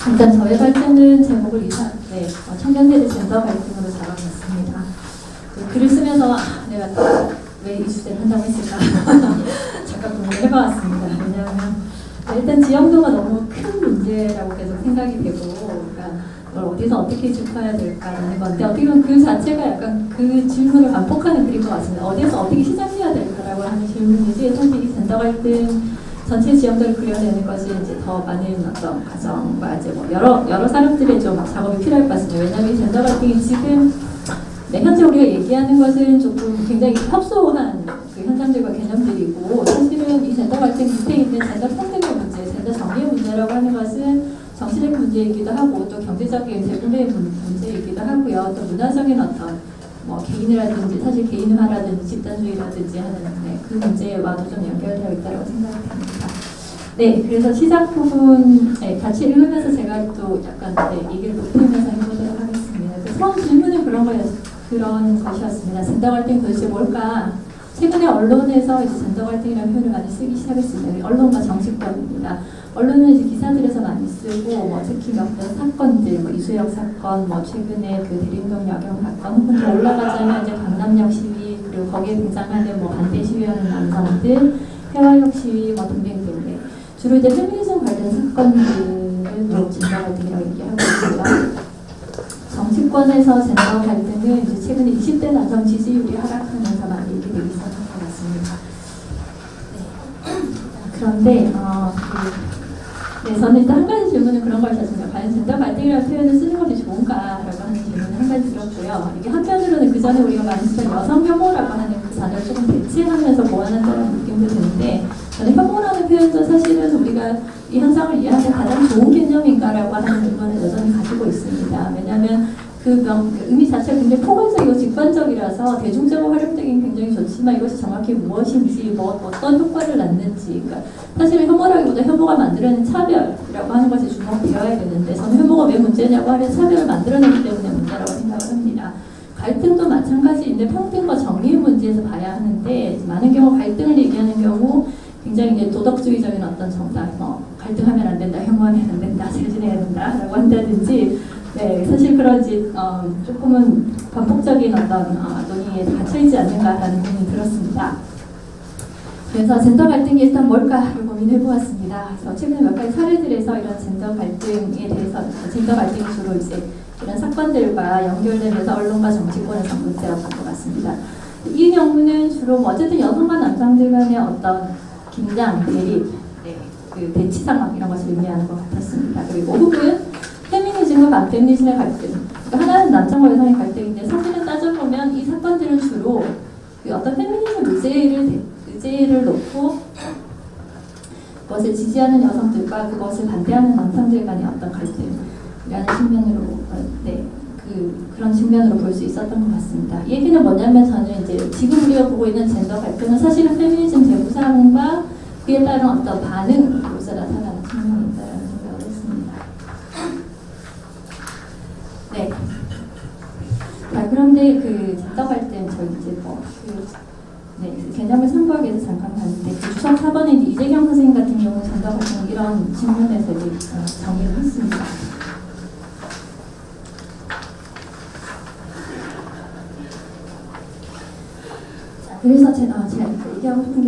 일단 저의 발제는 제목을 청년세대 젠더 갈등으로 잡아봤습니다. 글을 쓰면서 내가 왜 이 주제를 한다고 했을까 잠깐 고민을 해봤습니다. 왜냐하면 일단 지형도가 너무 큰 문제라고 계속 생각이 되고, 그러니까 뭘 어디서 어떻게 짚어야 될까라는 건데, 어떻게 보면 그 자체가 약간 그 질문을 반복하는 글인 것 같습니다. 어디서 어떻게 시작해야 될까라고 하는 질문이지, 사실 이 젠더 갈등 전체 지형들을 그려내는 것이 이제 더 많은 어떤 과정과 이제 뭐 여러 사람들의 좀 작업이 필요할 것 같습니다. 왜냐하면 이 젠더 갈등이 지금 현재 우리가 얘기하는 것은 조금 굉장히 협소한 그 현상들과 개념들이고, 사실은 이 젠더 갈등 밑에 있는 젠더 평등의 문제, 젠더 정의의 문제라고 하는 것은 정치적 문제이기도 하고, 또 경제적인 재분배의 문제이기도 하고요. 또 문화적인 어떤 뭐 개인이라든지 사실 개인화라든지 집단주의라든지 하는 그 문제와도 좀 연결되어 있다고 생각이 듭니다. 네, 그래서 시작 부분 같이 읽으면서 제가 또 약간 얘기를 높이면서 해보도록 하겠습니다. 처음 질문은 그런 것이었습니다. 젠더 갈등 도대체 뭘까? 최근에 언론에서 이제 젠더 갈등이라는 표현을 많이 쓰기 시작했습니다. 언론과 정치권입니다. 언론은 이제 기사들에서 많이 쓰고, 뭐 특히 어떤 사건들, 뭐 이수혁 사건, 뭐 최근에 그 대림동 여경 사건, 혹은 더 올라가자면 이제 강남역 시위, 그리고 거기에 등장하는 뭐 반대 시위하는 남성들, 회화역 시위, 뭐 등등등. 주로 이제 페미니즘 관련 사건들을 또 젠더 갈등이라고 얘기하고 있고요. 정치권에서 젠더 갈등은 이제 최근에 20대 남성 지지율이 하락하면서 많이 얘기되기 시작한 것 같습니다. 네. 그런데 저는 일단 한 가지 질문은 그런 것이었습니다. 과연 젠더 갈등이라는 표현을 쓰는 것이 좋은가라고 하는 질문을 한 가지 들었고요. 이게 한편으로는 그 전에 우리가 많이 쓰던 여성 혐오라고 하는 그 단어를 조금 대체하면서 보완한다는 느낌도 드는데, 저는 혐오라는 표현도 사실은 우리가 이 현상을 이해하는 가장 좋은 개념인가라고 하는 의문을 여전히 가지고 있습니다. 왜냐하면 그 의미 자체가 굉장히 포괄적이고 직관적이라서 대중적으로 활용되긴 굉장히 좋지만, 이것이 정확히 무엇인지, 어떤 효과를 낳는지, 그러니까 사실은 혐오라기보다 혐오가 만들어낸 차별이라고 하는 것이 주목되어야 되는데, 저는 혐오가 왜 문제냐고 하면 차별을 만들어내기 때문에 문제라고 생각을 합니다. 갈등도 마찬가지인데 평등과 정의의 문제에서 봐야 하는데, 많은 경우 갈등을 얘기하는 경우 굉장히 이제 도덕주의적인 어떤 정답, 갈등하면 안 된다, 혐오하면 안 된다, 잘 지내야 된다라고 한다든지, 네, 사실 그런지 조금은 반복적인 어떤 논의에 갇혀있지 않는가라는 고민이 들었습니다. 그래서 젠더 갈등이 일단 뭘까를 고민해보았습니다. 그래서 최근에 몇 가지 사례들에서 이런 젠더 갈등에 대해서, 젠더 갈등이 주로 이제 이런 사건들과 연결되면서 언론과 정치권에서 문제라고 본 것 같습니다. 이 경우는 주로 어쨌든 여성과 남성들 간의 어떤 긴장, 대립, 그 대치 상황 이런 것을 의미하는 것 같았습니다. 그리고 혹은 페미니즘과 반페미니즘의 갈등. 그러니까 하나는 남성과 여성의 갈등인데, 사실은 따져보면 이 사건들은 주로 그 어떤 페미니즘 의제를 놓고 그것을 지지하는 여성들과 그것을 반대하는 남성들 간의 어떤 갈등이라는 측면으로 그런 측면으로 볼 수 있었던 것 같습니다. 이 얘기는 뭐냐면, 저는 이제 지금 우리가 보고 있는 젠더 갈등은 사실은 페미니즘 재구상과 그에 따른 어떤 반응으로서 나타나는 측면이 있다는 생각을 했습니다. 네. 자, 그런데 그 젠더 갈등, 저희 이제 개념을 참고하기 위해서 잠깐 봤는데, 그 주석 4번에 이재경 선생님 같은 경우 젠더 갈등 이런 측면에서 정의를 했습니다. 그래서 제가 얘기하고 싶은 게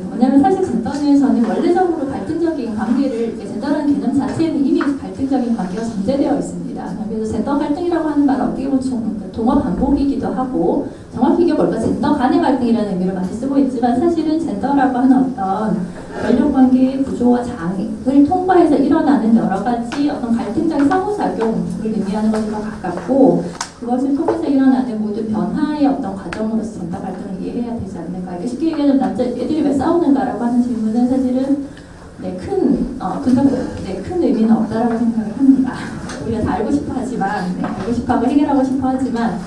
뭐냐면, 사실 젠더는 저는 원래적으로 갈등적인 관계를, 젠더라는 개념 자체에는 이미 갈등적인 관계가 전제되어 있습니다. 그래서 젠더 갈등이라고 하는 말은 어떻게 보면 동어 반복이기도 하고, 정확히 이게 뭘까, 젠더 간의 갈등이라는 의미로 많이 쓰고 있지만, 사실은 젠더라고 하는 어떤 권력 관계의 구조와 장을 통과해서 일어나는 여러 가지 어떤 갈등적인 상호작용을 의미하는 것이 더 가깝고, 그것을 통해서 일어나는 모든 변화의 어떤 과정으로서 젠더 갈등을 이해해야 되지 않는가. 이게 쉽게 얘기하면 애들이 왜 싸우는가라고 하는 질문은 사실은 큰 의미는 없다라고 생각을 합니다. 우리가 다 알고 싶어 하지만, 알고 싶어 하고 해결하고 싶어 하지만,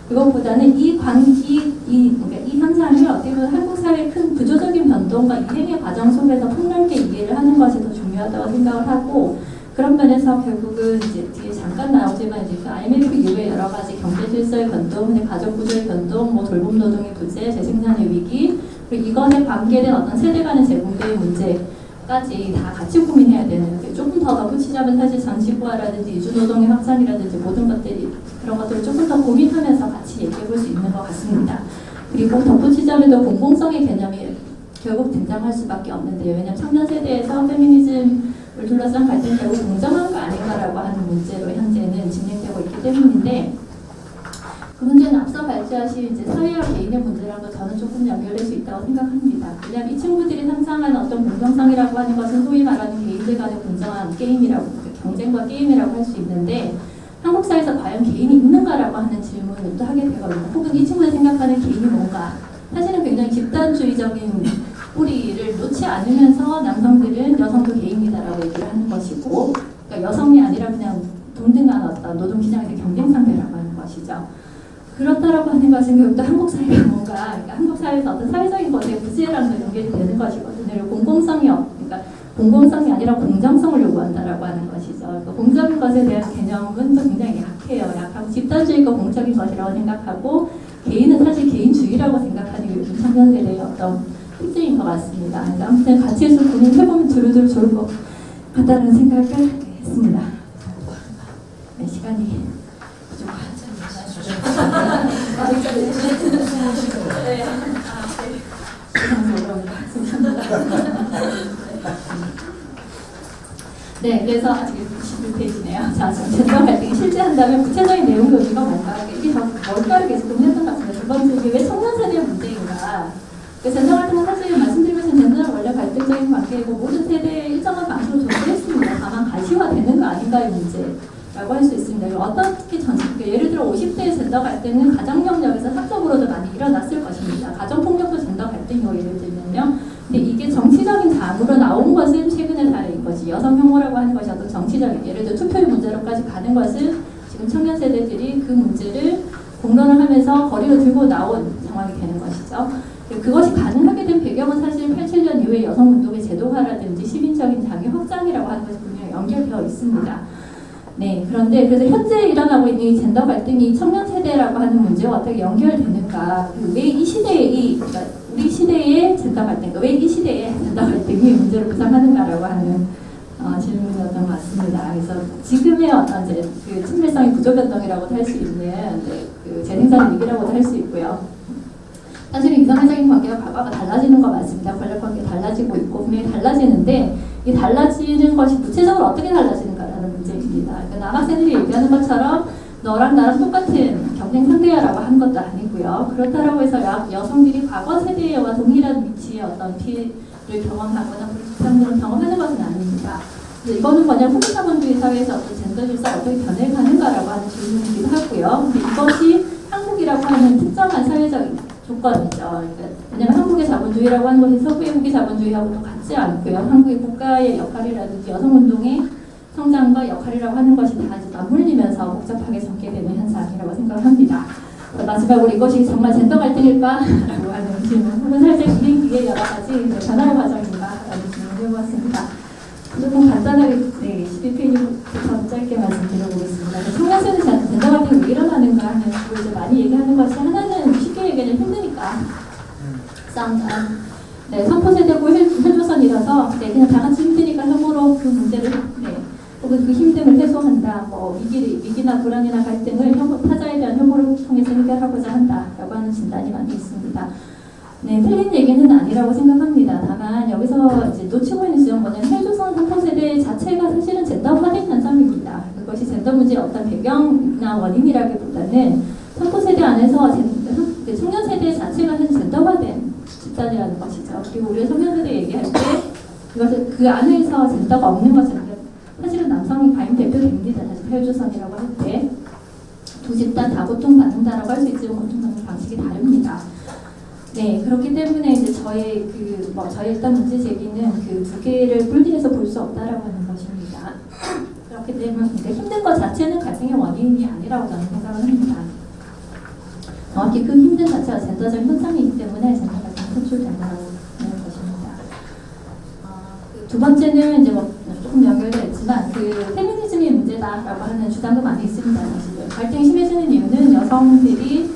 그것보다는 이 현상을 어떻게 보면 한국 사회의 큰 구조적인 변동과 이행의 과정 속에서 폭넓게 이해를 하는 것이 더 중요하다고 생각을 하고, 그런 면에서 결국은 이제 뒤에 잠깐 나오지만, 이제 그 IMF 이후에 여러 가지 경제 질서의 변동, 가족 구조의 변동, 뭐 돌봄 노동의 부재, 재생산의 위기, 그리고 이것에 관계된 어떤 세대 간의 재분배의 문제, 까지 다 같이 고민해야 되는 게 조금 더 덧붙이자면 사실 전시부화라든지 이주노동의 확산이라든지 모든 것들이 그런 것들을 조금 더 고민하면서 같이 얘기해 볼 수 있는 것 같습니다. 그리고 덧붙이자면 더 공공성의 개념이 결국 등장할 수밖에 없는데요. 왜냐하면 청년 세대에서 페미니즘을 둘러싼 갈등이 결국 공정한 거 아닌가라고 하는 문제로 현재는 진행되고 있기 때문인데 그 문제는 앞서 발제하신 이제 사회와 개인의 문제랑도 저는 조금 연결될 수 있다고 생각합니다. 왜냐하면 이 친구들이 상상하는 어떤 공정성이라고 하는 것은 소위 말하는 개인들 간의 공정한 게임이라고, 경쟁과 게임이라고 할 수 있는데 한국 사회에서 과연 개인이 있는가라고 하는 질문을 또 하게 되거든요. 혹은 이 친구들이 생각하는 개인이 뭔가 사실은 굉장히 집단주의적인 뿌리를 놓지 않으면서 남성들은 여성도 개인이다라고 얘기를 하는 것이고 그러니까 여성이 아니라 그냥 동등한 어떤 노동시장에서 경쟁 상대라고 하는 것이죠. 그렇다라고 하는 것은 결국 또 한국 사회가 뭔가 그러니까 한국 사회에서 어떤 사회적인 것에 부재랑도 연결이 되는 것이거든요. 그리고 그러니까 공공성이 아니라 공정성을 요구한다라고 하는 것이죠. 그러니까 공정인 것에 대한 개념은 또 굉장히 약해요. 약하고 집단주의가 공적인 것이라고 생각하고 개인은 사실 개인주의라고 생각하는 게 요즘 청년 세대의 어떤 특징인 것 같습니다. 아무튼 같이 해서 고민해보면 두루두루 좋을 것 같다는 생각을 했습니다. 네, 시간이 부족하죠. 네, 그래서 아직 11페이지네요. 자, 젠더 갈등이 실제 한다면 구체적인 내용 교류가 뭔가 이게 뭘까를 계속 고민했던 것 같습니다. 두 번째, 이게 왜 청년 세대의 문제인가? 그 젠더 갈등은 사실 말씀드리면서 젠더는 원래 갈등적인 관계이고 모든 세대에 일정한 방식으로 존재했습니다. 다만 가시화되는 거 아닌가의 문제라고 할 수 있습니다. 어떻게 예를 들어 50대의 젠더 갈등은 가정 영역에서 사적으로도 많이 일어났을 것입니다. 가정 폭력도 젠더 갈등이고 예를 들면요. 근데 이게 정치적인 담으로 나온 것은 최근의 사례인 거지. 여성 혐오라고 하는 것이 어떤 정치적인 예를 들어 투표의 문제로까지 가는 것은 지금 청년 세대들이 그 문제를 공론을 하면서 거리로 들고 나온 상황이 되는 것이죠. 그것이 가능하게 된 배경은 사실 87년 이후에 여성운동의 제도화라든지 시민적인 자기 확장이라고 하는 것이 분명히 연결되어 있습니다. 네, 그런데 그래서 현재 일어나고 있는 이 젠더 갈등이 청년 세대라고 하는 문제와 어떻게 연결되는가? 왜 이 시대에 그러니까 우리 시대의 젠더 갈등, 왜 이 시대의 젠더 갈등이 문제로 부상하는가라고 하는 질문이었던 것 같습니다. 그래서 지금의 어떤 이제 그 친밀성의 구조 변동이라고도 할 수 있는 그 재생산 위기라고도 할 수 있고요. 사실은 이상적인 관계가 과거와 달라지는 거 맞습니다. 권력 관계 달라지고 있고 분명히 달라지는데 이 달라지는 것이 구체적으로 어떻게 달라지는가라는 문제입니다. 그러니까 남학생들이 얘기하는 것처럼 너랑 나랑 똑같은 경쟁 상대야라고 하는 것도 아니고요. 그렇다라고 해서 여성들이 과거 세대와 동일한 위치의 어떤 피해를 경험하거나 불평등을 경험하는 것은 아닙니다. 이거는 뭐냐면 후기자본주의 사회에서 어떤 젠더 질서가 어떻게 변해가는가라고 하는 질문이기도 하고요. 근데 이것이 한국이라고 하는 특정한 사회적 조건이죠. 그러니까 왜냐하면 한국의 자본주의라고 하는 것이 서구의 후기 자본주의하고도 같지 않고요. 한국의 국가의 역할이라든지 여성운동의 성장과 역할이라고 하는 것이 다 맞물리면서 복잡하게 전개되는 현상이라고 생각합니다. 마지막으로 이것이 정말 젠더 갈등일까라고 하는 질문, 혹은 살짝 기계의 여러 가지 변화의 과정인가라는 질문을 해보았습니다. 조금 간단하게 12페이지부터 짧게 말씀드려보겠습니다. 청년 세대 젠더 갈등이 왜 일어나는가 하는 걸 이제 많이 얘기하는 것이 하나는 쉽게 얘기하면 힘드니까 싸운다. 네, 선포 세대고 혈조선이라서 그냥 다 같이 힘드니까 혐오로 그 문제를 혹은 그 힘듦을 해소한다. 위기나 불안이나 갈등을 타자에 대한 혐오를 통해서 해결하고자 한다라고 하는 진단이 많이 있습니다. 네, 틀린 얘기는 아니라고 생각합니다. 다만 여기서 이제 놓치고 있는 지점은 뭐냐면 헬조선 선포 세대 자체가 사실은 젠더화된 현상입니다. 그것이 젠더 문제의 어떤 배경이나 원인이라기보다는 선포 세대 안에서 청년 세대 자체가 젠더화된 집단이라는 것이죠. 그리고 우리가 청년 세대 얘기할 때 그것을 그 안에서 젠더가 없는 것은 사실은 남성이 과연 대표됩니다. 사실 헬조선이라고 할 때 두 집단 다 고통받는다라고 할 수 있지만 고통받는 방식이 다릅니다. 네, 그렇기 때문에 이제 저희 일단 문제 제기는 그 두 개를 분리해서 볼 수 없다라고 하는 것입니다. 그렇기 때문에 힘든 것 자체는 갈등의 원인이 아니라고 저는 생각을 합니다. 정확히 그 힘든 자체가 젠더적 현상이기 때문에 젠더 갈등이 선출된다고 하는 것입니다. 두 번째는 이제 조금 연결되어 있지만 그 페미니즘이 문제다라고 하는 주장도 많이 있습니다. 사실 갈등이 심해지는 이유는 여성들이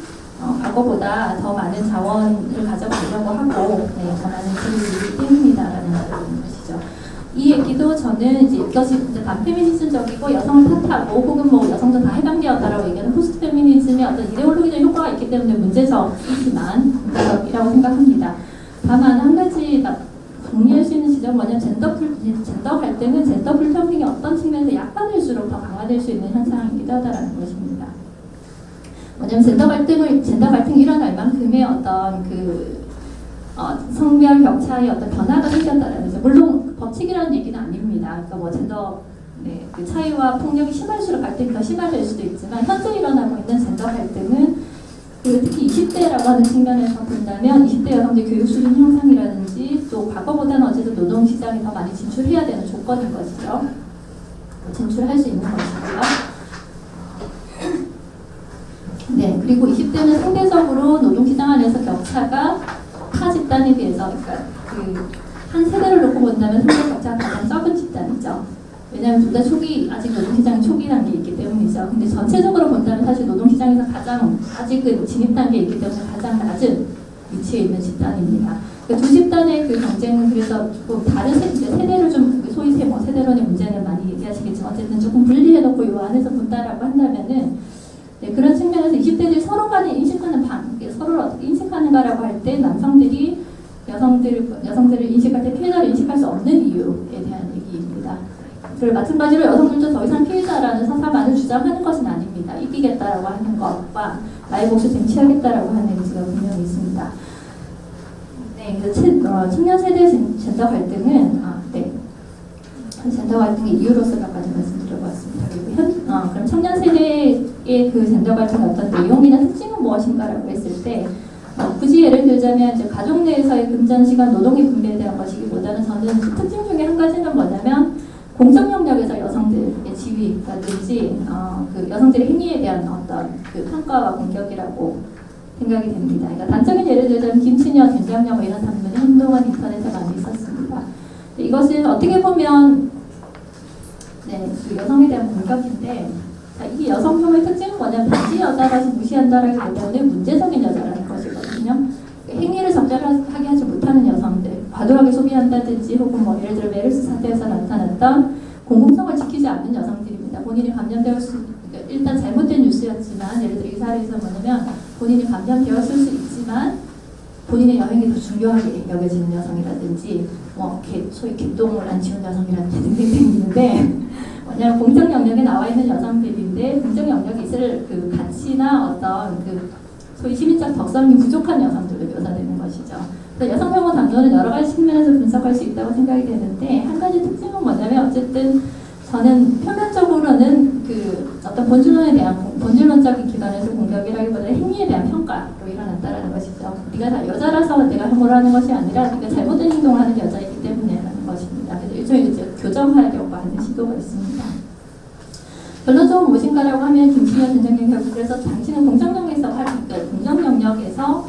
과거보다 더 많은 자원을 가져가려고 하고 더 많은 기회를 때문이다라는 것이죠. 이 얘기도 저는 이제 이것이 이제 다 페미니즘적이고 여성을 탓하고 혹은 뭐 여성도 다 해방되었다라고 얘기하는 포스트 페미니즘의 어떤 이데올로기적 효과가 있기 때문에 문제적이지만 문제적이라고 생각합니다. 다만 한 가지 정리할 수 있는 지점은 뭐냐면 젠더 갈등은 젠더 불평등이 어떤 측면에서 약간일수록 더 강화될 수 있는 현상이기도 하다라는 것입니다. 뭐냐면 젠더 갈등이 일어날 만큼의 어떤 성별 격차의 어떤 변화가 생겼다라는 거죠. 물론 법칙이라는 얘기는 아닙니다. 그러니까 뭐 젠더 그 차이와 폭력이 심할수록 갈등이 더 심화될 수도 있지만 현재 일어나고 있는 젠더 갈등은 특히 20대라고 하는 측면에서 본다면 20대 여성들 교육 수준 향상이라든지 또 과거보다는 어쨌든 노동시장에 더 많이 진출해야 되는 조건인 것이죠. 진출할 수 있는 것이고요. 네, 그리고 20대는 상대적으로 노동시장 안에서 격차가 타 집단에 비해서, 그러니까 한 세대를 놓고 본다면 성별 격차가 가장 적은 집단이죠. 왜냐하면 둘 다 아직 노동시장이 초기 단계에 있기 때문이죠. 근데 전체적으로 본다면 사실 노동시장에서 아직은 진입 단계에 있기 때문에 가장 낮은 위치에 있는 집단입니다. 그러니까 두 집단의 경쟁은 그래서 조금 다른 세대를 좀 소위 세대론의 문제는 많이 얘기하시겠지만 어쨌든 조금 분리해놓고 이 안에서 본다라고 한다면은 그런 측면에서 20대들이 서로 간에 인식하는 서로를 어떻게 인식하는가라고 할 때 남성들이 여성들을 인식할 때 피해자를 인식할 수 없는 이유에 대한 얘기입니다. 그리고 마찬가지로 여성들도 더 이상 피해자라는 사사만을 주장하는 것은 아닙니다. 이기겠다라고 하는 것과 나의 몫을 쟁취하겠다라고 하는 의지가 분명히 있습니다. 네, 그래서 청년 세대 젠더 갈등은 젠더 갈등의 이유로서 몇 가지 말씀드려보았습니다. 그리고 그럼 청년 세대의 젠더 갈등의 어떤 내용이나 특징은 무엇인가라고 했을 때 굳이 예를 들자면 이제 가족 내에서의 금전 시간 노동의 분배에 대한 것이기보다는 저는 특징 중에 한 가지는 뭐냐면 공적 영역에서 여성들의 지위라든지 여성들의 행위에 대한 어떤 평가와 공격이라고 생각이 됩니다. 그러니까 단적인 예를 들자면 김치녀, 된장녀 뭐 이런 단문이 한동안 인터넷에 많이 있었습니다. 이것은 어떻게 보면 여성에 대한 공격인데 이 여성 혐오의 특징은 뭐냐면 단지 여자라서 무시한다라기보다는 문제적인 여자라는 것이거든요. 행위를 적절하게 하지 못하는 여성들, 과도하게 소비한다든지 혹은 뭐 예를 들어 메르스 사태에서 나타났던 공공성을 지키지 않는 여성들입니다. 본인이 일단 잘못된 뉴스였지만 예를 들어 이 사례에서 뭐냐면 본인이 감염되었을 수 있지만 본인의 여행이 더 중요하게 여겨지는 여성이라든지 소위 개똥을 안 치운 여성이라든지 등등등 있는데 뭐냐면 공적 영역에 나와 있는 여성들인데 공적 영역에 있을 가치나 어떤 소위 시민적 덕성이 부족한 여성들로 묘사되는 것이죠. 그래서 여성 혐오 담론은 여러 가지 측면에서 분석할 수 있다고 생각이 되는데 한 가지 특징은 뭐냐면 어쨌든 저는 표면적으로는 어떤 본질론적인 기관에서 공격이라기보다는 행위에 대한 평가로 일어났다라는 것이죠. 네가 다 여자라서 내가 혐오를 하는 것이 아니라 네가 잘못된 행동을 하는 여자이기 때문에라는 것입니다. 그래서 일종의 교정하려고 하는 시도가 있습니다. 결론적으로 무엇인가라고 하면 김치녀 전쟁경 결국 그래서 당신은 공정 영역에서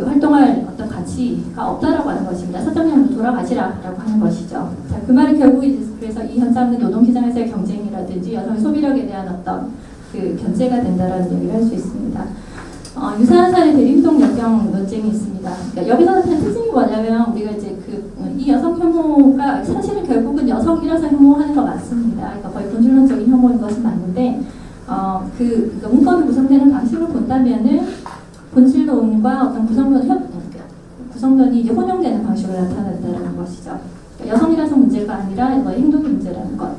활동할 어떤 가치가 없다라고 하는 것입니다. 사적 영역으로 돌아가시라라고 하는 것이죠. 자, 그 말은 결국 그래서 이 현상은 노동시장에서의 경쟁이라든지 여성의 소비력에 대한 어떤 견제가 된다라는 얘기를 할 수 있습니다. 유사한 사례 대림동 역경 논쟁이 있습니다. 그러니까 여기서 나타난 특징이 뭐냐면 우리가 이제 이 여성 혐오가 사실은 결국은 여성이라서 혐오하는 거 맞습니다. 그러니까 거의 본질론적인 혐오인 것은 맞는데 그러니까 문건이 구성되는 방식을 본다면은 본질론과 어떤 구성론이 이제 혼용되는 방식으로 나타난다는 것이죠. 그러니까 여성이라서 문제가 아니라 행동이 문제라는 것.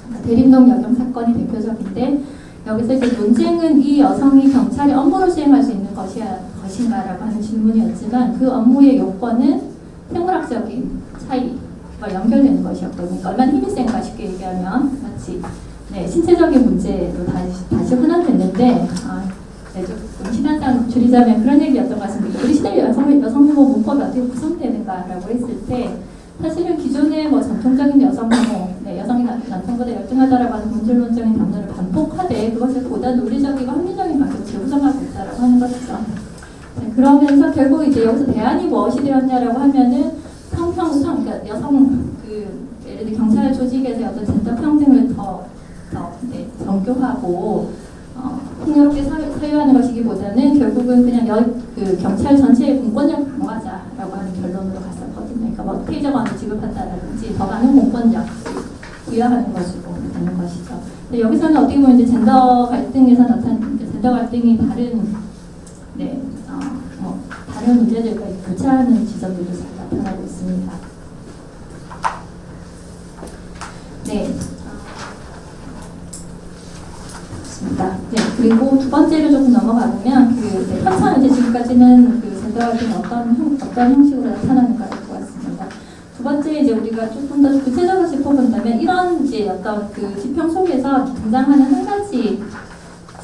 그러니까 대림동 역경 사건이 대표적인데 여기서 이제 논쟁은 이 여성이 경찰의 업무를 수행할 수 있는 것인가라고 하는 질문이었지만 그 업무의 요건은 생물학적인 차이와 연결되는 것이었거든요. 그러니까 얼마나 힘이 센가 쉽게 얘기하면 마치 신체적인 문제로 다시 혼합됐는데 좀 시간상 줄이자면 그런 얘기였던 것 같습니다. 우리 시대 여성 혐오 문법이 어떻게 구성되는가라고 했을 때 사실은 기존의 전통적인 여성 혐오, 여성이 남성보다 열등하다라고 하는 본질론적인 담론을 반복하되 그것을 보다 논리적이고 합리적인 방식으로 재구성하고 있다라고 하는 것이죠. 그러면서 결국 이제 여기서 대안이 무엇이 되었냐라고 하면은 그러니까 여성 예를 들어 경찰 조직에서 어떤 젠더 평등을 더 정교하고 풍요롭게 사유하는 것이기보다는 결국은 그냥 경찰 전체의 공권력 강화자라고 하는 결론으로 갔었거든요. 그러니까 그러니까 뭐 테이저건을 지급한다든지 더 많은 공권력 부여하는 것으로 되는 것이죠. 근데 여기서는 어떻게 보면 이제 젠더 갈등에서 나타나는 젠더 갈등이 다른 다른 문제들과 교차하는 지점들도 잘 나타나고 있습니다. 네. 네, 그리고 두 번째로 조금 넘어가 보면 현상 이제 지금까지는 젠더 갈등이 어떤 형식으로 나타나는가를 보았습니다. 두 번째 이제 우리가 조금 더 구체적으로 짚어본다면 이런 이제 어떤 지평 속에서 등장하는 한 가지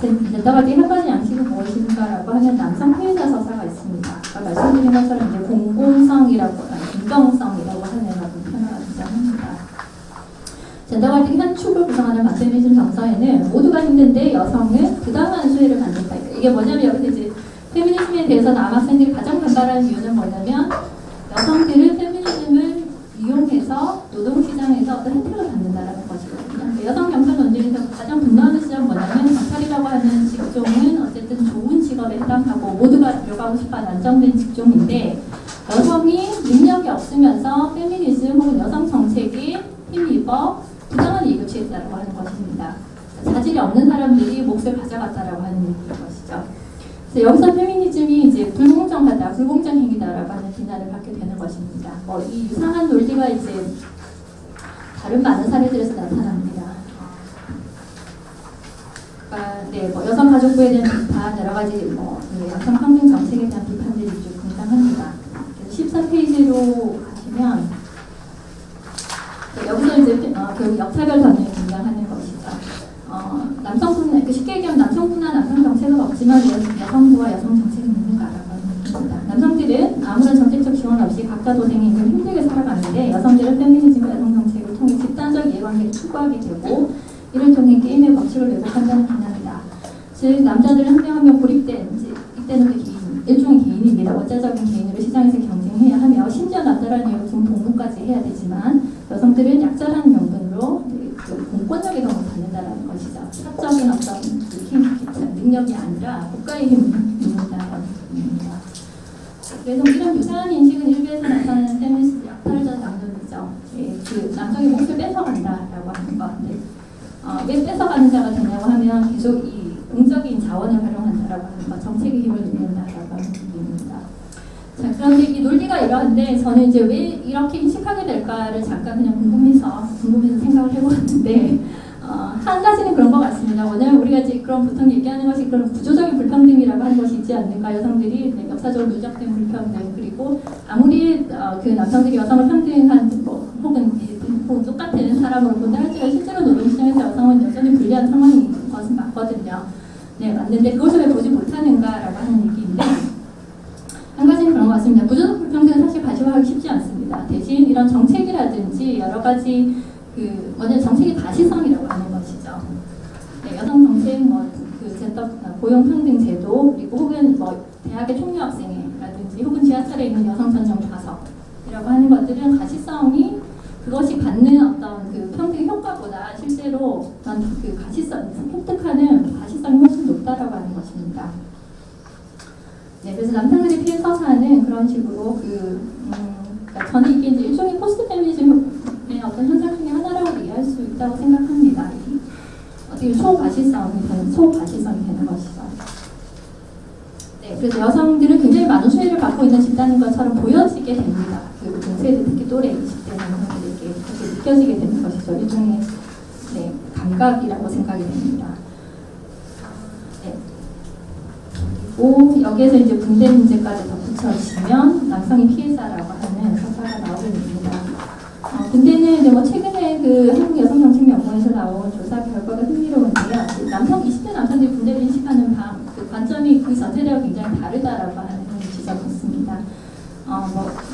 젠더 갈등의 한 가지 양식은 무엇인가라고 하면 남성 피해자 서사가 있습니다. 아까 말씀드린 것처럼 이제 공공성이라고 공정성이라고 하는 표현을 등장합니다. 젠더 갈등의 한 축을 구성하는 마페미즘 정서에는 모두가 힘든데 여성은 부당한 수혜를 받는다. 이게 뭐냐면 여기서 이제 페미니즘에 대해서 남학생들이 가장 반발하는 이유는 뭐냐면 여성들은 페미니즘을 이용해서 노동시장에서 어떤 혜택을 받는다라는 것이거든요. 여성 경찰 논쟁에서 가장 분노하는 지점은 뭐냐면 경찰이라고 하는 직종은 어쨌든 좋은 직업에 해당하고 모두가 들어가고 싶어하는 안정된 직종인데 여성이 능력이 없으면서 페미니즘 혹은 여성 정책에 힘입어 부당한 이익을 취했다라고 하는 것입니다. 자질이 없는 사람들이 몫을 가져갔다라고 하는 얘기인 것이죠. 그래서 여기서 페미니즘이 이제 불공정하다, 불공정 행위다라고 하는 비난을 받게 되는 것입니다. 이 유사한 논리가 이제 다른 많은 사례들에서 나타납니다. 여성 가족부에 대한 비판, 여러 가지 여성 평등 정책에 대한 비판들이 좀 등장합니다. 14페이지로 가시면 여기서 이제 결국 역차별 전형이 등장하는 것이죠. 남성뿐 쉽게 얘기하면 남성뿐만 남성 정책은 없지만 여성부와 여성 정책은 있는가라고 하는 겁니다. 남성들은 아무런 정책적 지원 없이 각자 도생이 힘들게 살아가는데 여성들은 페미니즘과 여성 정책을 통해 집단적 이해관계를 추구하게 되고 이를 통해 게임의 법칙을 왜곡한다는 비난이다. 즉 남자들은 한 명 한 명 고립된 이때는 일종의 개인입니다. 원자적인 개인으로 시장에서 경쟁해야 하며 심지어 남자라는 이유로 공부까지 해야 되지만 여성들은 약자라는 명분으로 공권력의 도움을 받는다는 것이죠. 사적인 어떤 능력이 아니라 국가의 힘을 받는다는 것입니다. 그래서 이런 유사한 인식은 일부에서 나타나는 페미니스트 약탈적 남론이죠. 남성의 몫을 뺏어간다라고 하는 것. 왜 뺏어가는 자가 되냐고 하면 계속 이 공적인 자원을 활용한다라고 하는 것, 정책의 힘을 누린다라고 하는 부분입니다. 자, 그런데 이 논리가 이러한데 저는 이제 왜 이렇게 인식하게 될까를 잠깐 그냥 궁금해서 생각을 해보았는데 한 가지는 그런 것 같습니다. 왜냐하면 우리가 이제 그런 보통 얘기하는 것이 그런 구조적인 불평등이라고 하는 것이 있지 않는가. 여성들이 역사적으로 누적된 불평등 그리고 아무리 남성들이 여성을 평등한 혹은 똑같은 사람으로 본다 할지라도 실제로 노동시장에서 여성은 여전히 불리한 상황인 것은 맞거든요. 네, 맞는데 그것을 왜 보지 못하는가라고 하는 얘기인데 한 가지는 그런 것 같습니다. 구조적 불평등은 사실 가시화하기 쉽지 않습니다. 대신 이런 정책이라든지 여러 가지 먼저 정책의 다시성이라고 하는 것이죠. 네, 여성 정책, 젠더 고용평등 제도 그리고 혹은 대학의 총유학생회라든지 혹은 지하철에 있는 여성 전용 좌석이라고 하는 것들은 가시성이 그것이 갖는 어떤 평등 효과보다 실제로 가시성 획득하는 가시성이 훨씬 높다라고 하는 것입니다. 네, 그래서 남성들이 피해 서사는 그런 식으로 그러니까 저는 이게 이제 일종의 포스트 페미니즘의 어떤 현상 중에 하나라고 이해할 수 있다고 생각합니다. 어떻게 소가시성이 되는 것이죠. 네, 그래서 여성들은 굉장히 많은 수혜를 받고 있는 집단인 것처럼 보여지게 됩니다. 동세대 특히 또래 20대 남성들에게 그렇게 느껴지게 되는 것이죠. 일종의 감각이라고 생각이 됩니다. 여기에서 이제 분대 문제까지 덧붙여지면 남성이 피해자라고 하는 서사가 나오게 됩니다. 분대는 이제 최근에 한국 여성정책연구원에서 나온 조사 결과가 흥미로운데요. 20대 남성들이 분대를 인식하는 관점이 그 전세대와 굉장히 다르다라고 하는 지적이 있습니다.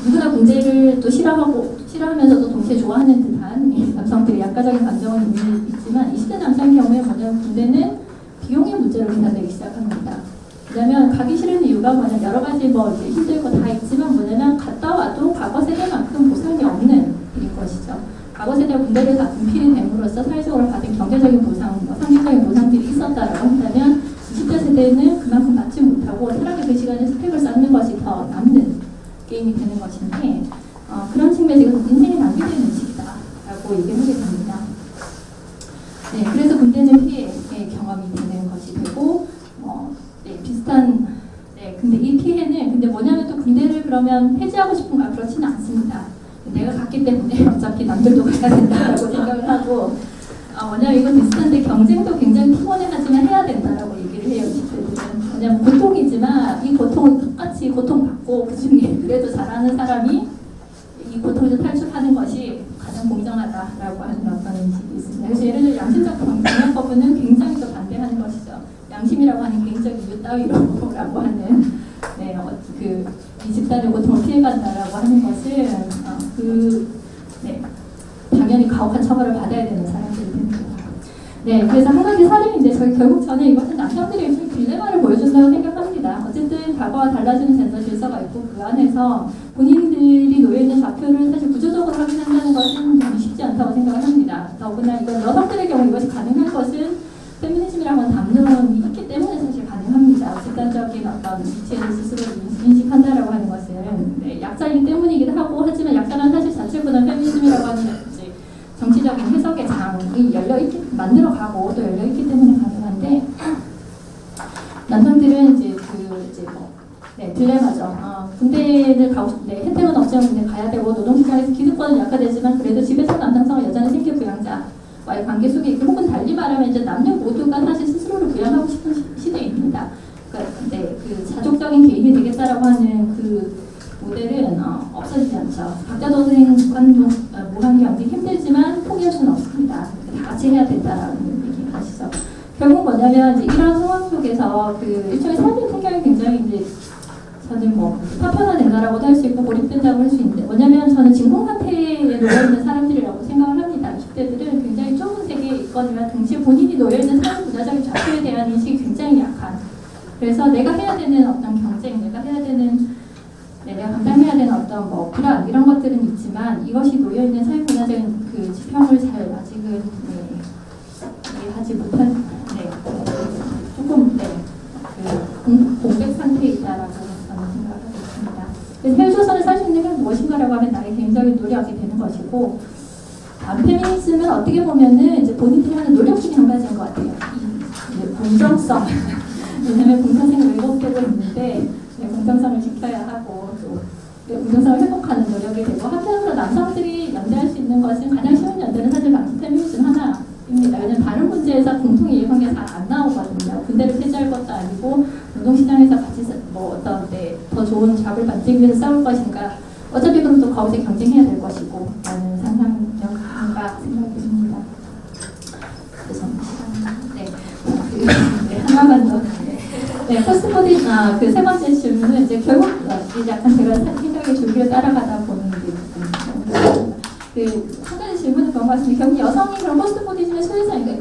누구나 군대를 또 싫어하면서도 동시에 좋아하는 듯한 남성들이 약가적인 감정은 있지만 20대 남성의 경우에 뭐냐면 군대는 비용의 문제로 비난되기 시작합니다. 왜냐면 가기 싫은 이유가 뭐냐면 여러 가지 이제 힘들고 다 있지만 뭐냐면 갔다 와도 과거 세대만큼 보상이 없는 일인 것이죠. 과거 세대가 군대를 다 분필이 됨으로써 사회적으로 받은 경제적인 보상, 상징적인 보상들이 있었다라고 한다면 20대 세대는 그만큼 받지 못하고 차라리 그 시간에 스펙을 쌓는 것이 더 남는 게임이 되는 것인데 그런 측면에서 이건 인생에 낭비되는 의식이다라고 얘기를 하게 됩니다. 네, 그래서 군대는 피해의 경험이 되는 것이 되고, 네, 비슷한, 네, 근데 이 피해는, 근데 뭐냐면 또 군대를 그러면 폐지하고 싶은가? 그렇지는 않습니다. 내가 갔기 때문에 어차피 남들도 가야 된다라고 생각을 하고, 뭐냐면 이건 비슷한데 경쟁도 굉장히 피곤해하지만 해야 된다라고 얘기를 해요, 20대들은. 왜냐면 고통이지만 이 고통을 똑같이 고통받고 그 중에 그래도 잘하는 사람이 이 고통에서 탈출하는 것이 가장 공정하다라고 하는 어떤 인식이 있습니다. 그래서 예를 들어 양심적 병행거부는 굉장히 또 반대하는 것이죠. 양심이라고 하는 개인적 이유 따위로라고 하는 네, 이 집단의 고통을 피해간다라고 하는 것은 네, 당연히 가혹한 처벌을 받아야 되는 사람들이 됩니다. 네, 그래서 한 가지 사례인데 결국 저는 이것은 남성들의 일종의 딜레마를 보여준다고 생각합니다. 어쨌든 과거와 달라지는 젠더 질서가 있고 그 안에서 본인들이 놓여있는 좌표를 사실 구조적으로 확인한다는 것은 너무 쉽지 않다고 생각을 합니다. 더구나 이건 여성들의 경우 이것이 가능한 것은 페미니즘이라고 하는 담론이 있기 때문에 사실 가능합니다. 집단적인 어떤 위치에서 스스로 인식한다라고 하는 것은 네, 약자이기 때문이기도 하고 하지만 약자는 사실 자체보다는 페미니즘이라고 하는 정치적인 해석의 장이 만들어가고 또 열려있기 때문에 가능한데 남성들은 네, 딜레마죠. 군대를 가고 싶은데 혜택은 없지만 군대 가야 되고 노동시장에서 기득권은 약화되지만 그래도 집에서 남성성은 여전히 생계 부양자와의 관계 속에 있고 혹은 달리 말하면 이제 남녀 모두가 사실 스스로를 부양하고 싶은 시대입니다. 그러니까 그 자족적인 개인이 되겠다라고 하는 그 모델은 없어지지 않죠. 각자 도생 무한 경쟁 힘들지만 포기할 수는 없습니다. 다 같이 해야 된다라는 얘기 하시죠. 결국 뭐냐면 이제 이런 상황 속에서 그 일종의 삶의 풍경이 굉장히 이제 저는 뭐 파편화된다라고도 할 수 있고 고립된다고 할 수 있는데 뭐냐면 저는 진공 상태에 놓여있는 사람들이라고 생각을 합니다. 20대들은 굉장히 좁은 세계에 있거니와 동시에 본인이 놓여있는 사회 문화적인 좌표에 대한 인식이 굉장히 약한. 그래서 내가 해야 되는 어떤 경쟁, 내가 감당해야 되는 어떤 뭐 불안 이런 것들은 있지만 이것이 놓여있는 사회 문화적인 그 지평을 잘 아직은 이해하지 못한 조금 공백 상태에 있다라고 저는 생각하고 있습니다. 그래서 해외조선을 살 수 있는 게 무엇인가라고 하면 나의 개인적인 노력이 되는 것이고 페미니즘은 어떻게 보면은 이제 본인들이 하는 노력 중에 한 가지인 것 같아요. 공정성. 왜냐하면 공정성이 왜곡되고 있는데 공정성을 지켜야 하고 또 공정성을 회복하는 노력이 되고 한편으로 남성들이 연대할 수 있는 것은 가장 쉬운 연대는 사실 당시 페미니즘 하나입니다. 왜냐하면 다른 문제에서 공통 이해관계가 잘 안 나오거든요. 군대를 폐지할 것도 아니고 노동시장에서 같이 더 좋은 잡을 만들기 위해서 싸울 것인가 어차피 그럼 또 거기서 경쟁해야 될 것이고 라는 상상력인가 생각이 듭니다. 하나만 더. 네, 포스트보디 그 세 번째 질문은 이제 결국 약간 제가 생각의 줄기를 따라가다 보는 게 한 가지 질문은 그런 것 같습니다. 결국 여성이 그런 포스트보디즘의 소유자인가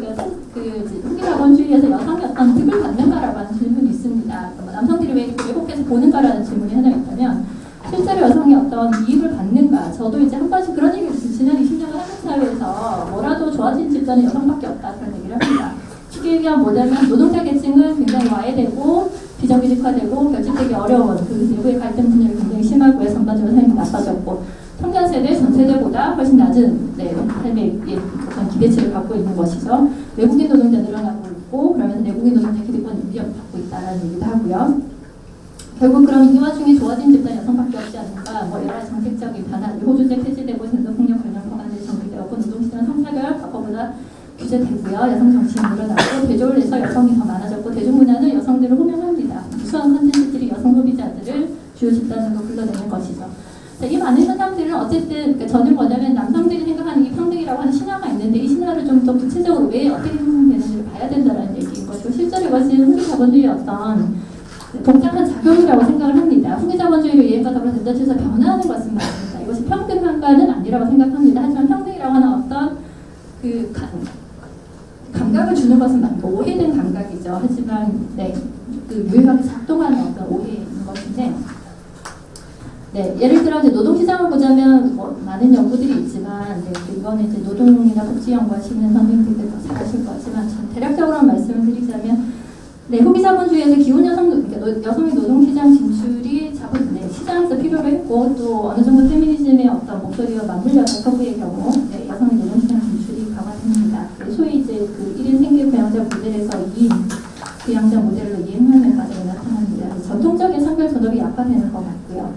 후기 자본주의에서 여성이 어떤 득을 받는가라고 하는 질문이 있습니다. 남성들이 왜 이렇게 왜곡해서 보는가라는 질문이 하나 있다면 실제로 여성이 어떤 이익을 받는가 저도 이제 한 번씩 그런 얘기를 지난 20년간 한국 사회에서 뭐라도 좋아진 집단은 여성밖에 없다 그런 얘기를 합니다. 쉽게 얘기하면 뭐냐면 노동자 계층은 굉장히 와해되고 비정규직화되고 결집되기 어려운 그 내부의 갈등 분열이 굉장히 심하고 전반적으로 삶이 나빠졌고 청년 세대 전 세대보다 훨씬 낮은 삶의 어떤 기대치를 갖고 있는 것이죠. 외국인 노동자 늘어나고 있고 그러면서 내국인 노동자 기득권이 위협받고 있다는 얘기도 하고요. 결국 그럼 이 와중에 좋아진 집단 여성밖에 없지 않을까? 뭐 여러 정책적인 변화들, 호주제 폐지되고 젠더폭력 관련 법안들이 정비되었고 노동시장 성차별 과거보다 규제되고요. 여성 정치인 늘어나고 대졸에서 여성이 더 많아졌고 대중문화는 여성들을 호명합니다. 우수한 컨텐츠들이 여성 소비자들을 주요 집단으로 불러내는 것이죠. 자, 이 많은 현상들은 어쨌든 그러니까 저는 뭐냐면 남성들이 생각하는 이 평등이라고 하는 신화가 있는데 이 신화를 좀 더 구체적으로 왜 어떻게 형성되는지를 봐야 된다는 얘기인 것이고 실제로 이것은 후기 자본주의의 어떤 복잡한 작용이라고 생각을 합니다. 후기 자본주의로 이해가 더불어 젠더질서 변화하는 것은 맞습니다. 이것이 평등한가는 아니라고 생각합니다. 하지만 평등이라고 하는 어떤 그 감각을 주는 것은 맞고 오해된 감각이죠. 하지만 그 유일하게 작동하는 어떤 오해인 것인데 예를 들어 이제 노동시장을 보자면 뭐 많은 연구들이 있지만 이거는 이제 노동이나 복지연구하시는 선생님들도 잘 아실 거지만 대략적으로 말씀을 드리자면 후기 자본주의에서 기혼 여성의 노동시장 진출이 시장에서 필요로 했고 또 어느 정도 페미니즘의 서구의 경우 여성의 노동시장 진출이 강화됩니다. 소위 이제 그 1인 생계 부양자 모델에서 2인 부양자 모델로 이행하는 과정이 나타납니다. 전통적인 성별 존엄이 약화되는 것 같고요.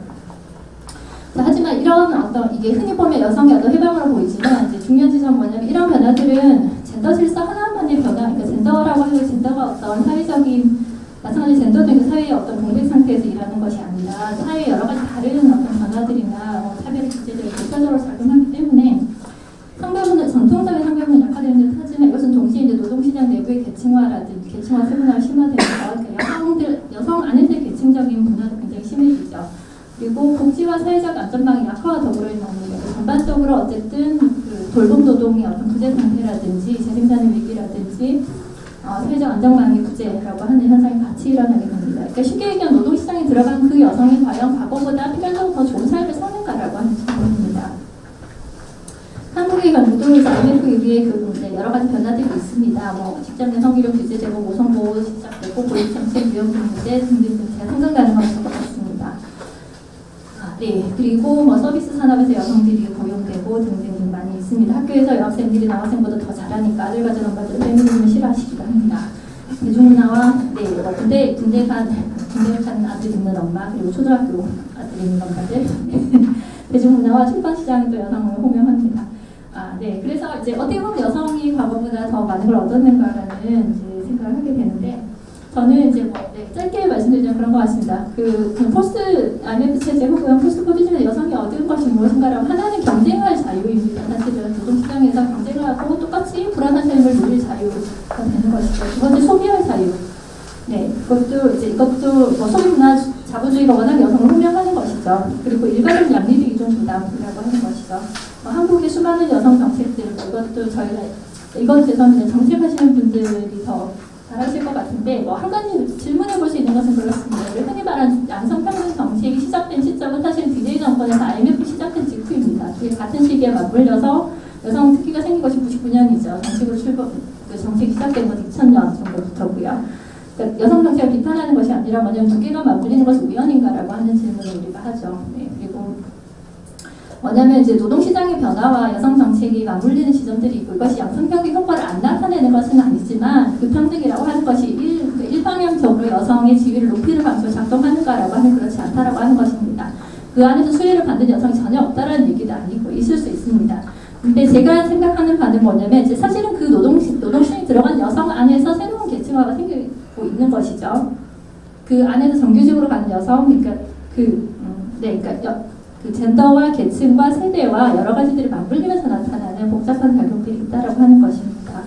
자, 하지만 이런 어떤 이게 흔히 보면 여성의 어떤 해방으로 보이지만 이제 중요한 지점은 뭐냐면 이런 변화들은 젠더 질서 하나만의 변화, 그러니까 젠더라고 해서 젠더가 어떤 사회적인 마찬가지 젠더도 있는 사회의 어떤 공백 상태에서 일하는 것이 아니라 사회의 여러 가지 다른 어떤 변화들이나 차별 기제들을 결과적으로 작용하기 때문에 성별문화, 전통적인 성별문화 약화되는 듯 하지만 이것은 동시에 이제 노동시장 내부의 계층화라든지 계층화 세분화가 심화되면서 여성 안에서의 계층적인 분화도 굉장히 심해지죠. 그리고 복지와 사회적 안전망이 약화와 더불어 있는 겁니다. 전반적으로 어쨌든 그 돌봄 노동의 어떤 부재 상태라든지 재생산의 위기라든지 사회적 안정망의 부재라고 하는 현상이 같이 일어나게 됩니다. 그러니까 쉽게 얘기하면 노동시장에 들어간 그 여성이 과연 과거보다 필연적으로 더 좋은 삶을 사는가라고 하는 질문입니다. 한국의 경우도 IMF 이후에 여러 가지 변화들이 있습니다. 뭐 직장 내 성비력 규제되고 모성보호 시작되고 고육정책 위험부 문제 등등등 제가 상상 가능한 것 같습니다. 네, 그리고 뭐 서비스 산업에서 여성들이 고용되고 등등등 많이 있습니다. 학교에서 여학생들이 남학생보다 더 잘하니까 아들 가진 엄마들 페미니즘을 싫어하시기도 합니다. 대중문화와 군대 간 아들 있는 엄마 그리고 초등학교 아들 있는 엄마들 대중문화와 출판시장이 또 여성을 호명합니다. 네, 그래서 이제 어떻게 보면 여성이 과거보다 더 많은 걸 얻었는가라는 이제 생각을 하게 되는데. 저는 이제 짧게 말씀드리자면 그런 것 같습니다. 포스트 IMF 체제 혹은 포스트 코비즘에서 여성이 얻은 것이 무엇인가라고 하나는 경쟁할 자유입니다. 사실은 노동시장에서 경쟁하고 똑같이 불안한 삶을 누릴 자유가 되는 것이죠. 두 번째 소비할 자유. 네, 이것도 뭐 소비문화 자본주의가 워낙 여성을 호명하는 것이죠. 그리고 일가족 양립의 이종 부담이라고 하는 것이죠. 한국의 수많은 여성 정책들 이것도 저희가 이건 죄송합니다. 정책하시는 분들이 더 잘하실 것 같은데 한 가지 질문해 볼 수 있는 것은 그렇습니다. 흔히 말하는 양성평등 정책이 시작된 시점은 사실 DJ 정권에서 IMF 시작된 직후입니다. 같은 시기에 맞물려서 여성 특기가 생긴 것이 99년이죠. 정책이 시작된 건 2000년 정도부터고요. 그러니까 여성 정책을 비판하는 것이 아니라 뭐냐면 두 개가 맞물리는 것이 우연인가라고 하는 질문을 우리가 하죠. 네, 그리고 뭐냐면 이제 노동시장의 변화와 여성 정책이 맞물리는 지점들이 있고 이것이 양성평등 효과를 안 나타내는 것은 아니지만 그 평등이라고 하는 것이 일방향적으로 여성의 지위를 높이는 방식으로 작동하는가라고 하면 그렇지 않다라고 하는 것입니다. 그 안에서 수혜를 받는 여성이 전혀 없다라는 얘기도 아니고 있을 수 있습니다. 근데 제가 생각하는 바는 뭐냐면 이제 사실은 그 노동시장에 들어간 여성 안에서 새로운 계층화가 생기고 있는 것이죠. 그 안에서 정규직으로 가는 여성, 그러니까 그 젠더와 계층과 세대와 여러 가지들이 맞물리면서 나타나는 복잡한 작용들이 있다라고 하는 것입니다.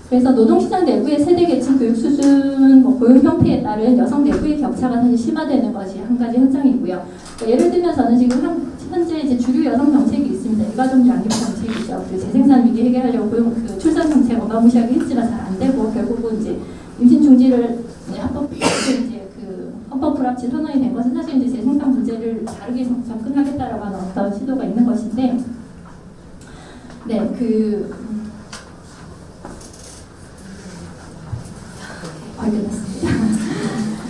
그래서 노동시장 내부의 세대 계층 교육 수준, 고용 형태에 따른 여성 내부의 격차가 사실 심화되는 것이 한 가지 현상이고요. 그러니까 예를 들면 저는 지금 현재 이제 주류 여성 정책이 있습니다. 일가족 양립 정책이죠. 그 재생산 위기 해결하려고 출산 정책 어마무시하게 했지만 잘 안 되고 결국은 이제 임신 중지를 헌법 불합치 선언이 된 것은 사실 이제 재생산 문제를 다르게 접근하겠다라고 하는 어떤 시도가 있는 것인데, 관련했습니다.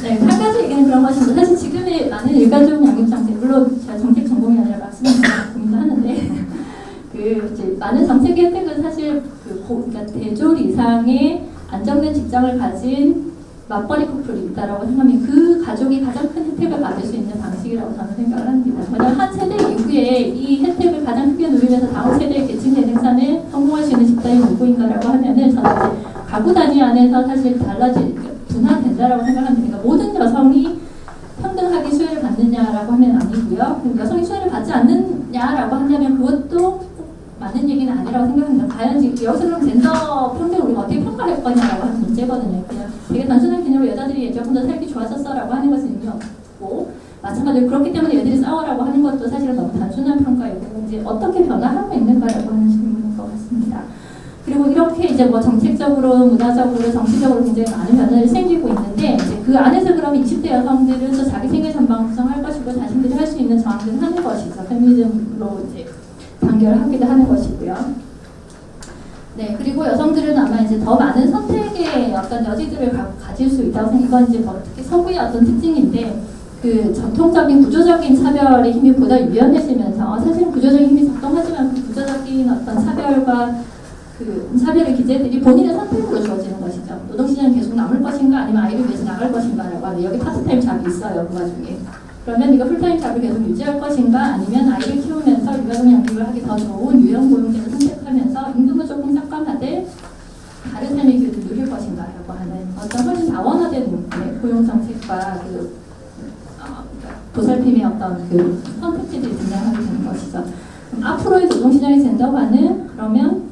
네, 한 가지 얘기는 그런 것입니다. 사실 지금의 많은 일가족 양육 정책, 물론 제가 정책 전공이 아니라 말씀을 고민도 하는데, 이제 많은 정책의 혜택은 사실 그러니까 대졸 이상의 안정된 직장을 가진 맞벌이 커플이 있다라고 생각하면 그 가족이 가장 큰 혜택을 받을 수 있는 방식이라고 저는 생각을 합니다. 왜냐하면 한 세대 이후에 이 혜택을 가장 크게 누리면서 다음 세대의 계층 재생산에 성공할 수 있는 집단이 누구인가라고 하면은 저는 이제 가구 단위 안에서 사실 분화된다라고 생각합니다. 그러니까 모든 여성이 평등하게 수혜를 받느냐라고 하면 아니고요. 여성이 수혜를 받지 않느냐라고 한다면 그것도 맞는 얘기는 아니라고 생각합니다. 과연 지금 여기서 그럼 젠더 평등을 우리가 어떻게 평가할 거냐라고 하는 문제거든요. 그냥 되게 단순한 개념으로 여자들이 예전보다 살기 좋아졌어라고 하는 것은 의미 없고 마찬가지로 그렇기 때문에 얘들이 싸워라고 하는 것도 사실은 너무 단순한 평가이고 이제 어떻게 변화하고 있는가라고 하는 질문인 것 같습니다. 그리고 이렇게 이제 뭐 정책적으로, 문화적으로, 정치적으로 굉장히 많은 변화들이 생기고 있는데 이제 그 안에서 그러면 20대 여성들은 또 자기 생애 전망 구성할 것이고 자신들이 할 수 있는 저항들을 하는 것이죠. 페미니즘으로 이제 단결하기도 하는 것이고요. 네, 그리고 여성들은 아마 이제 더 많은 선택의 어떤 여지들을 가질 수 있다고 생각해요. 이건 이제 특히 서구의 어떤 특징인데 전통적인 구조적인 차별의 힘이 보다 유연해지면서 사실은 구조적인 힘이 작동하지만 그 구조적인 구조적인 어떤 사별과 그 사별의 기제들이 본인의 선택으로 주어지는 것이죠. 노동시장이 계속 남을 것인가 아니면 아이를 위해서 나갈 것인가라고 하는데 여기 파트타임 잡이 있어요. 그 와중에. 그러면 네가 풀타임 잡을 계속 유지할 것인가 아니면 아이를 키우면서 육아동 양육을 하기 더 좋은 유형 고용제를 선택하면서 임금은 조금 삭감하되 다른 삶의 기회를 누릴 것인가라고 하는 어떤 훨씬 다원화된 고용 정책과 그 보살핌의 어떤 그 선택지들이 등장하게 되는 것이죠. 앞으로의 노동시장의 젠더화는 그러면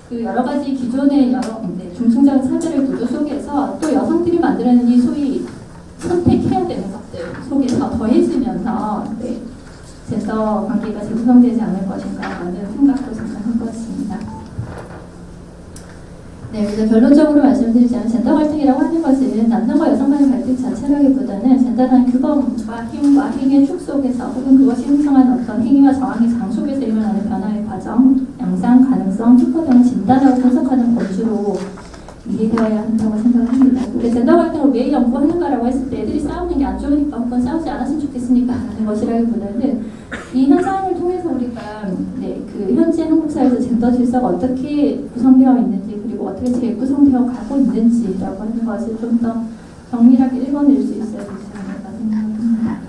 그 여러 가지 기존의 여러 중층적 차별의 구조 속에서 또 여성들이 만들어낸 이 소위 선택해야 되는 것들 속에서 더해지면서 젠더 관계가 재구성되지 않을 것인가라는 생각도 생각한 것 같습니다. 네, 그래서 결론적으로 말씀드리자면 젠더 갈등이라고 하는 것은 남성과 여성 간의 갈등 자체라기보다는 젠더라는 규범과 힘과 행위의 축 속에서 혹은 그것이 형성한 어떤 행위와 저항의 장 속에서 일어나는 변화의 과정, 양상, 가능성, 효과 등을 진단하고 분석하는 범주로 이해되어야 한다고 생각합니다. 근데 젠더 갈등을 왜 연구하는가라고 했을 때 애들이 싸우는 게 안 좋으니까 혹은 싸우지 않았으면 좋겠으니까 하는 것이라기보다는 이 현상을 통해서 우리가 그 현재 한국 사회에서 젠더 질서가 어떻게 구성되어 있는지 그리고 어떻게 재구성되어 가고 있는지라고 하는 것을 좀 더 정밀하게 읽어낼 수 있어야 되지 않을까 생각합니다.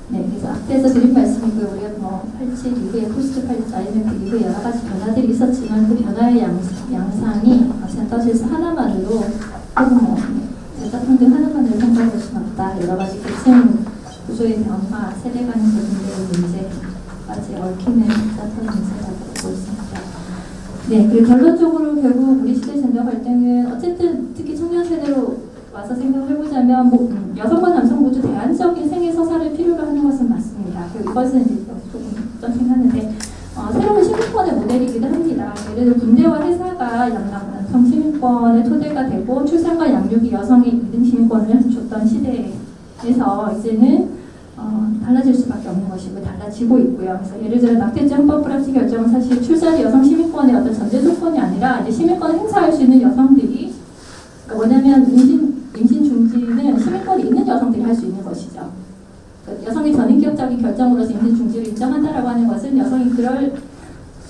네, 그래서 앞에서 드린 말씀이고요. 우리가 뭐 87 이후에 포스트 87 아니면 그 이후에 여러 가지 변화들이 있었지만 그 변화의 양상이 젠더 질서 하나만으로 혹은 뭐 젠더 평등 하나만으로 평가할 수는 없다. 여러 가지 계층 구조의 변화, 세대 간의 문제의 문제까지 얽히는 복잡한 문제라고 볼 수 있습니다. 네, 그리고 결론적으로 결국 우리 시대 젠더 갈등은 어쨌든 특히 청년 세대로 와서 생각을 해보자면 여성과 남성 모두 대안적인 생애 서사를 필요로 하는 것은 맞습니다. 그리고 이것은 이제 조금 점핑하는데 새로운 시민권의 모델이기도 합니다. 예를 들어 군대와 회사가 남성 시민권의 토대가 되고 출산과 양육이 여성이 이른 시민권을 줬던 시대에서 이제는 달라질 수밖에 없는 것이고 달라지고 있고요. 그래서 예를 들어 낙태죄 헌법 불합치 결정은 사실 출산이 여성 시민권의 어떤 전제 조건이 아니라 이제 시민권을 행사할 수 있는 여성들이 뭐냐면 임신 중지는 시민권이 있는 여성들이 할 수 있는 것이죠. 여성의 전인격적인 결정으로서 임신 중지를 인정한다라고 하는 것은 여성이 그럴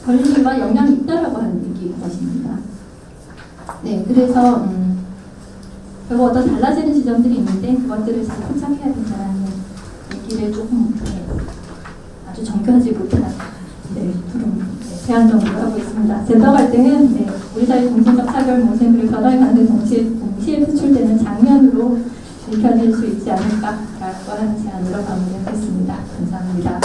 권리와 역량이 있다라고 하는 얘기인 것입니다. 네, 그래서 결국 어떤 달라지는 지점들이 있는데 그것들을 잘 포착해야 된다는 얘기를 조금 아주 정교하지 못한 제안 정도로 하고 있습니다. 젠더 갈등은 우리 사회 정신적 차별 모습 그리고 변화의 가능성 동시에 표출되는 장면으로 읽혀질 수 있지 않을까라고 하는 제안으로 마무리하겠습니다. 감사합니다.